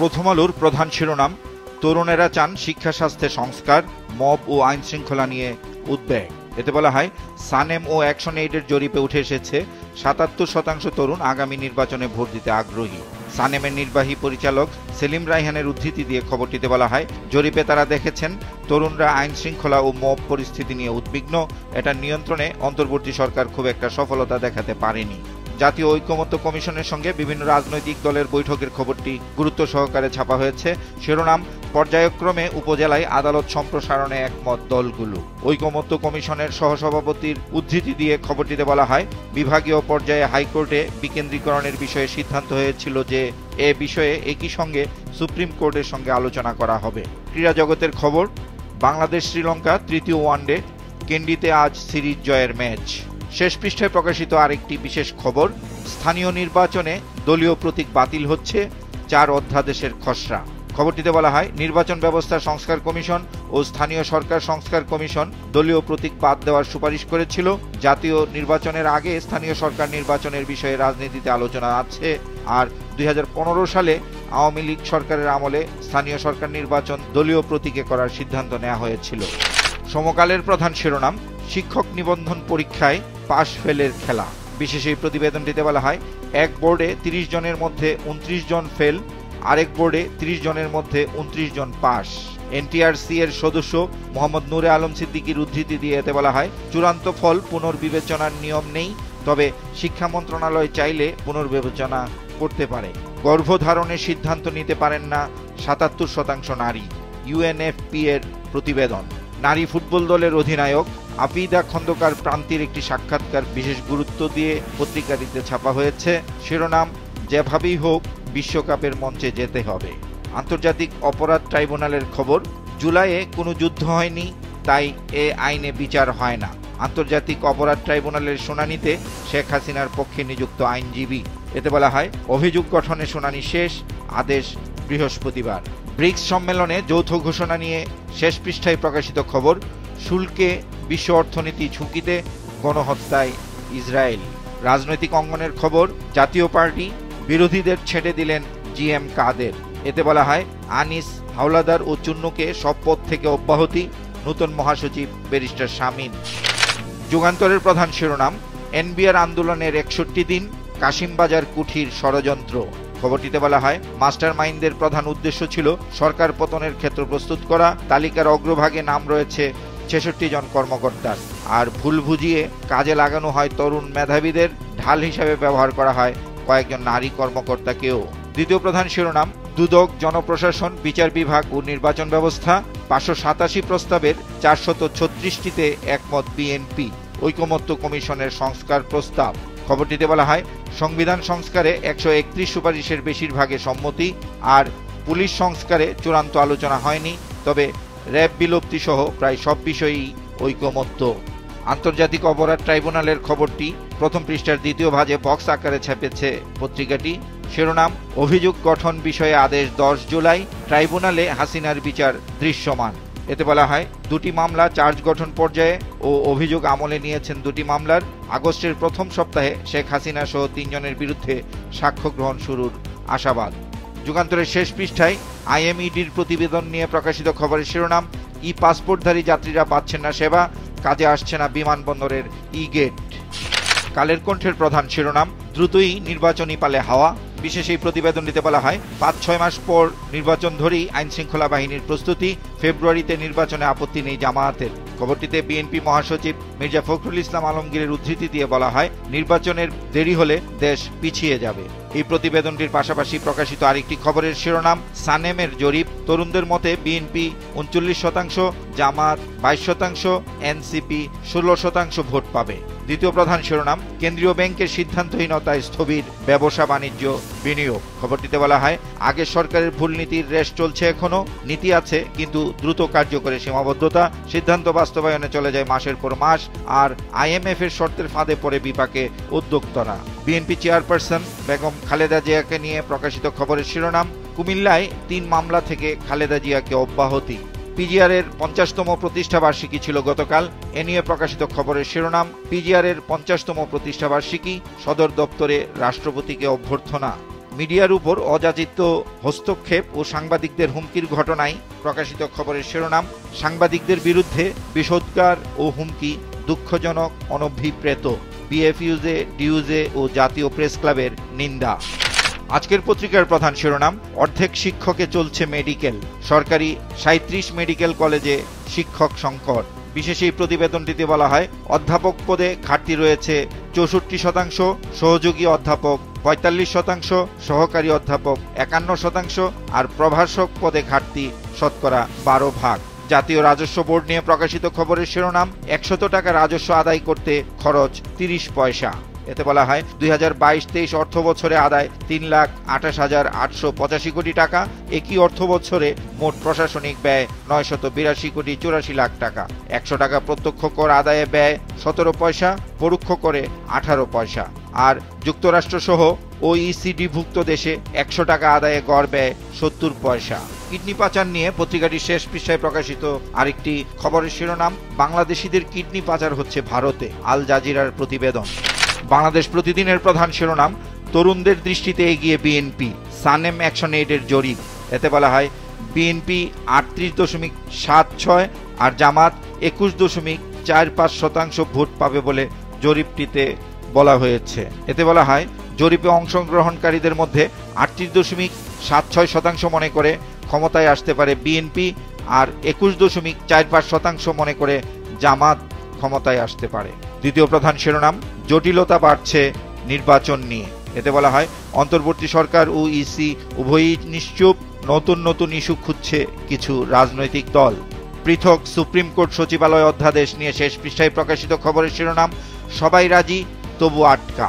প্রথম আলোর প্রধান শিরোনাম, তরুণেরা চান শিক্ষা স্বাস্থ্যে সংস্কার, মব ও আইন শৃঙ্খলা নিয়ে উদ্বেগ। এতে বলা হয়, সানেম ও অ্যাকশন এইডের জরিপে উঠে এসেছে ৭৭% তরুণ আগামী নির্বাচনে ভোট দিতে আগ্রহী। সানেমের নির্বাহী পরিচালক সেলিম রায়হানের উদ্ধৃতি দিয়ে খবরটিতে বলা হয়, জরিপে তারা দেখেছেন তরুণরা আইন শৃঙ্খলা ও মব পরিস্থিতি নিয়ে উদ্বিগ্ন। এটা নিয়ন্ত্রণে অন্তর্বর্তী সরকার খুব একটা সফলতা দেখাতে পারেনি। জাতীয় ঐকমত্য কমিশনের সঙ্গে বিভিন্ন রাজনৈতিক দলের বৈঠকের খবরটি গুরুত্ব সহকারে ছাপা হয়েছে। শিরোনাম, পর্যায়ক্রমে উপজেলায় আদালত সম্প্রসারণে একমত দলগুলো। ঐকমত্য কমিশনের সহসভাপতির উদ্ধৃতি দিয়ে খবরটিতে বলা হয়, বিভাগীয় পর্যায়ে হাইকোর্টে বিকেন্দ্রীকরণের বিষয়ে সিদ্ধান্ত হয়েছিল যে এ বিষয়ে একই সঙ্গে সুপ্রিম কোর্টের সঙ্গে আলোচনা করা হবে। ক্রীড়া জগতের খবর, বাংলাদেশ শ্রীলঙ্কা তৃতীয় ওয়ানডে, কেন্ডিতে আজ সিরিজ জয়ের ম্যাচ। শেষ পৃষ্ঠায় প্রকাশিত আরেকটি বিশেষ খবর, স্থানীয় নির্বাচনে দলীয় প্রতীক বাতিল হচ্ছে, 4 অধ্যাদেশের খসড়া। খবরটিতে বলা হয়, নির্বাচন ব্যবস্থা সংস্কার কমিশন ও স্থানীয় সরকার সংস্কার কমিশন দলীয় প্রতীক বাদ দেওয়ার সুপারিশ করেছিল। জাতীয় নির্বাচনের আগে স্থানীয় সরকার নির্বাচনের বিষয়ে রাজনীতিতে আলোচনা আছে। আর 2015 সালে আওয়ামী লীগ সরকারের আমলে স্থানীয় সরকার নির্বাচন দলীয় প্রতীকে করার সিদ্ধান্ত নেওয়া হয়েছিল। সমকালের প্রধান শিরোনাম, শিক্ষক নিবন্ধন পরীক্ষায় পাশ ফেলের খেলা। বিশেষ এই প্রতিবেদনটিতে বলা হয়, এক বোর্ডে 30 জনের মধ্যে 29 জন ফেল, আরেক বোর্ডে 30 জনের মধ্যে 29 জন পাস। এনটিআরসি এর সদস্য মোহাম্মদ নূরে আলম সিদ্দিকীর উদ্ধৃতি দিয়ে এতে বলা হয়, চূড়ান্ত ফল পুনর্বিবেচনার নিয়ম নেই, তবে শিক্ষা মন্ত্রণালয় চাইলে পুনর্বিবেচনা করতে পারে। গর্ভধারণের সিদ্ধান্ত নিতে পারেন না 77% নারী, ইউএনএফপি এর প্রতিবেদন। নারী ফুটবল দলের অধিনায়ক আফিদা খন্দকার প্রান্তির একটি সাক্ষাৎকার বিশেষ গুরুত্ব দিয়ে পত্রিকাটিতে ছাপা হয়েছে। শিরোনাম, যেভাবেই হোক বিশ্বকাপের মঞ্চে যেতে হবে। আন্তর্জাতিক অপরাধ ট্রাইব্যুনালের খবর, জুলাইয়ে কোনো যুদ্ধ হয়নি, তাই এ আইনে বিচার হয় না। আন্তর্জাতিক অপরাধ ট্রাইব্যুনালের শুনানিতে শেখ হাসিনার পক্ষে নিযুক্ত আইনজীবী। এতে বলা হয়, অভিযোগ গঠনের শুনানি শেষ, আদেশ বৃহস্পতিবার। ব্রিক্স সম্মেলনে যৌথ ঘোষণা নিয়ে শেষ পৃষ্ঠায় প্রকাশিত খবর, শুল্কে বিশ্ব অর্থনীতি ঝুঁকিতে, গণহত্যায় ইসরায়েল। রাজনৈতিক অঙ্গনের খবর, জাতীয় পার্টি বিরোধীদের ছেড়ে দিলেন জিএম কাদের। এতে বলা হয়, আনিস হাওলাদার ও চুন্নুকে সব পদ থেকে অব্যাহতি, নতুন মহাসচিব ব্যারিস্টার শামীম। যুগান্তরের প্রধান শিরোনাম, এনবিআর আন্দোলনের 61 দিন, কাশিমবাজার কুঠির ষড়যন্ত্র। খবরটিতে বলা হয়, মাস্টার মাইন্ডের প্রধান উদ্দেশ্য ছিল সরকার পতনের ক্ষেত্র প্রস্তুত করা। তালিকার অগ্রভাগে নাম রয়েছে 66 জন কর্মকর্তার। আর ভুল বুঝিয়ে কাজে লাগানো হয় তরুণ মেধাবীদের, ঢাল হিসাবে ব্যবহার করা হয় কয়েকজন নারী কর্মকর্তাকেও। দ্বিতীয় প্রধান শিরোনাম, দুদক, জনপ্রশাসন, বিচার বিভাগ ও নির্বাচন ব্যবস্থা, 587 প্রস্তাবের 436টিতে একমত বিএনপি। ঐকমত্য কমিশনের সংস্কার প্রস্তাব। খবরটিতে বলা হয়, সংবিধান সংস্কারে 131 সুপারিশের বেশিরভাগে সম্মতি। আর পুলিশ সংস্কারে চূড়ান্ত আলোচনা হয়নি, তবে র্যাব বিলুপ্তি সহ প্রায় সব বিষয়েই ঐকমত্য। আন্তর্জাতিক অপরাধ ট্রাইব্যুনালের খবরটি প্রথম পৃষ্ঠার দ্বিতীয় ভাজে বক্স আকারে ছাপেছে পত্রিকাটি। শিরোনাম, অভিযোগ গঠন বিষয়ে আদেশ 10 জুলাই, ট্রাইব্যুনালে হাসিনার বিচার দৃশ্যমান। এতে বলা হয়, 2টি মামলা চার্জ গঠন পর্যায়ে ও অভিযোগ আমলে নিয়েছেন 2টি মামলার। আগস্টের প্রথম সপ্তাহে শেখ হাসিনা সহ 3 জনের বিরুদ্ধে সাক্ষ্য গ্রহণ শুরুর আশাবাদ। যুগান্তরের শেষ পৃষ্ঠায় আইএমইডির প্রতিবেদন নিয়ে প্রকাশিত খবরের শিরোনাম, ই পাসপোর্টধারী যাত্রীরা পাচ্ছেন না সেবা, কাজে আসছে না বিমানবন্দরের ই গেট। কালের কণ্ঠের প্রধান শিরোনাম, দ্রুতই নির্বাচনী পালে হাওয়া। বিশেষ এই প্রতিবেদনটিতে বলা হয়, 5-6 মাস পর নির্বাচন ধরেই আইন শৃঙ্খলা বাহিনীর প্রস্তুতি, ফেব্রুয়ারিতে নির্বাচনে আপত্তি নেই জামায়াতের। খবরটিতে বিএনপি মহাসচিব মির্জা ফখরুল ইসলাম আলমগীরের উদ্ধৃতি দিয়ে বলা হয়, নির্বাচনের দেরি হলে দেশ পিছিয়ে যাবে। এই প্রতিবেদনটির পাশাপাশি প্রকাশিত আরেকটি খবরের শিরোনাম, সানেমের জরিপ, তরুণদের মতে বিএনপি 39%, জামাত 22%, এনসিপি 16% ভোট পাবে। দ্বিতীয় প্রধান শিরোনাম, কেন্দ্রীয় ব্যাংকের সিদ্ধান্তহীনতায় স্থবির ব্যবসা বাণিজ্য বিনিয়োগ। খবরটিতে বলা হয়, আগের সরকারের ভুল নীতির রেশ চলছে এখনো, নীতি আছে কিন্তু দ্রুত কার্যকরে সীমাবদ্ধতা, সিদ্ধান্ত বাস্তবায়নে চলে যায় মাসের পর মাস। আর আইএমএফ এর শর্তের ফাঁদে পড়ে বিপাকে উদ্যোক্তারা। বিএনপি চেয়ারপারসন বেগম খালেদা জিয়াকে নিয়ে প্রকাশিত খবরের শিরোনাম, কুমিল্লায় 3 মামলা থেকে খালেদা জিয়াকে অব্যাহতি। পিজিআর এর 50তম প্রতিষ্ঠাবার্ষিকী ছিল গতকাল। এ নিয়ে প্রকাশিত খবরের শিরোনাম, পিজিআর এর 50তম প্রতিষ্ঠাবার্ষিকী, সদর দপ্তরে রাষ্ট্রপতিকে অভ্যর্থনা। মিডিয়ার উপর অযাচিত হস্তক্ষেপ ও সাংবাদিকদের হুমকির ঘটনায় প্রকাশিত খবরের শিরোনাম, সাংবাদিকদের বিরুদ্ধে বিষোদ্গার ও হুমকি দুঃখজনক, অনভিপ্রেত, বিএফইউজে, ডিউজে ও জাতীয় প্রেস ক্লাবের নিন্দা। আজকের পত্রিকার প্রধান শিরোনাম, অর্ধেক শিক্ষকে চলছে মেডিকেল, সরকারি 37 মেডিকেল কলেজে শিক্ষক সংকট। বিশেষ এই প্রতিবেদনটিতে বলা হয়, অধ্যাপক পদে ঘাটতি রয়েছে 64%, সহযোগী অধ্যাপক 45%, সহকারী অধ্যাপক 51% আর প্রভাষক পদে ঘাটতি শতকরা 12%। জাতীয় রাজস্ব বোর্ড নিয়ে প্রকাশিত খবরের শিরোনাম, 100 টাকা রাজস্ব আদায় করতে খরচ 30 পয়সা। এতে বলা হয় 2022-23 অর্থ বছরে আদায় 3,28,885 কোটি টাকা। একই অর্থ বছরে মোট প্রশাসনিক ব্যয় 982,84 লাখ টাকা। 100 টাকা প্রত্যক্ষ কর আদায়ে ব্যয় 17 পয়সা, পরোক্ষ করে 18 পয়সা। আর যুক্তরাষ্ট্র সহ OECD-ভুক্ত দেশে 100 টাকা আদায়ে গড় ব্যয় 70 পয়সা। কিডনি পাচার নিয়ে পত্রিকাটির শেষ পৃষ্ঠায় প্রকাশিত আরেকটি খবরের শিরোনাম, বাংলাদেশিদের কিডনি পাচার হচ্ছে ভারতে, আল জাজিরার প্রতিবেদন। বাংলাদেশ প্রতিদিনের প্রধান শিরোনাম, তরুণদের দৃষ্টিতে এগিয়ে বিএনপি, সানেম অ্যাকশন এইডের জরিপ। এতে বলা হয়, বিএনপি 38.76 আর জামাত 21.45% ভোট পাবে বলে জরিপটিতে বলা হয়েছে। এতে বলা হয়, জরিপে অংশগ্রহণকারীদের মধ্যে 38.76% মনে করে ক্ষমতায় আসতে পারে বিএনপি আর 21.45% মনে করে জামাত ক্ষমতায় আসতে পারে। দ্বিতীয় প্রধান শিরোনাম, জটিলতা বাড়ছে নির্বাচন নিয়ে। এতে বলা হয়, অন্তর্বর্তী সরকার ও ইসি উভয়ই নিশ্চুপ, নতুন নতুন ইস্যু খুঁজছে কিছু রাজনৈতিক দল। পৃথক সুপ্রিম কোর্ট সচিবালয় অধ্যাদেশ নিয়ে শেষ পৃষ্ঠায় প্রকাশিত খবরের শিরোনাম, সবাই রাজি তবু আটকা।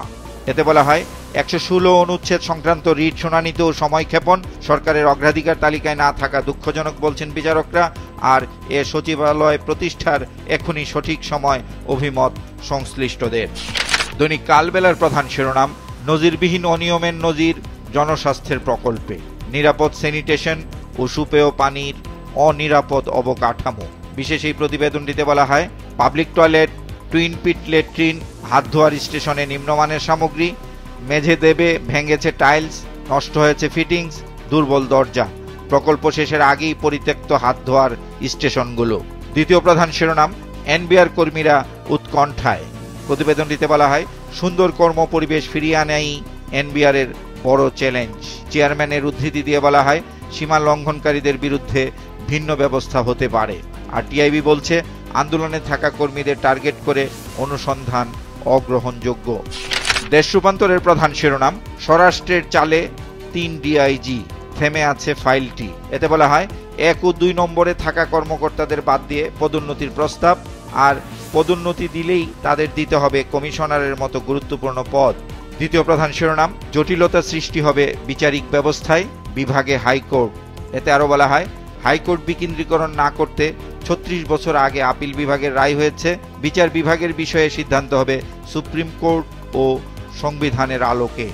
এতে বলা হয়, 116 অনুচ্ছেদ সংক্রান্ত রিট শুনানিতেও সময়ক্ষেপণ, সরকারের অগ্রাধিকার তালিকায় না থাকা দুঃখজনক বলছেন বিচারকরা। আর এ সচিবালয় প্রতিষ্ঠার এখনই সঠিক সময়, অভিমত সংশ্লিষ্টদের। দৈনিক কালবেলার প্রধান শিরোনাম, নজিরবিহীন অনিয়মের নজির জনস্বাস্থ্যের প্রকল্পে, নিরাপদ স্যানিটেশন ও সুপেয় পানির অনিরাপদ অবকাঠামো। বিশেষ এই প্রতিবেদনটিতে বলা হয়, পাবলিক টয়লেট, টুইন পিট ল্যাট্রিন, হাত ধোয়ার স্টেশনে নিম্নমানের সামগ্রী, মেঝে দেবে ভেঙেছে টাইলস, নষ্ট হয়েছে ফিটিংস, দুর্বল দরজা। প্রকল্প শেষের আগেই পরিত্যক্ত হাত ধোয়ার স্টেশনগুলো। দ্বিতীয় প্রধান শিরোনাম, এনবিআর কর্মীরা উৎকণ্ঠায়। প্রতিবেদনটিতে বলা হয়, সুন্দর কর্ম পরিবেশ ফিরিয়ে আনাই এনবিআর এর বড় চ্যালেঞ্জ। চেয়ারম্যানের উদ্ধৃতি দিয়ে বলা হয়, সীমা লঙ্ঘনকারীদের বিরুদ্ধে ভিন্ন ব্যবস্থা হতে পারে। আর টিআইবি বলছে, আন্দোলনে থাকা কর্মীদের টার্গেট করে অনুসন্ধান অগ্রহণযোগ্য। দেশ রূপান্তরের প্রধান শিরোনাম, স্বরাষ্ট্রের চালে 3 ডিআইজি, থেমে আছে ফাইলটি। এতে বলা হয়, 1 ও 2 নম্বরে থাকা কর্মকর্তাদের বাদ দিয়ে পদোন্নতির প্রস্তাব, আর পদোন্নতি দিলেই তাদের দিতে হবে কমিশনারের মতো গুরুত্বপূর্ণ পদ। দ্বিতীয় প্রধান শিরোনাম, জটিলতা সৃষ্টি হবে বিচারিক ব্যবস্থায়, বিভাগে হাইকোর্ট। এতে আরো বলা হয়, হাইকোর্ট বিকেন্দ্রীকরণ না করতে 36 বছর আগে আপিল বিভাগের রায় হয়েছে, বিচার বিভাগের বিষয়ে সিদ্ধান্ত হবে সুপ্রিম কোর্ট ও সংবিধানের আলোকে।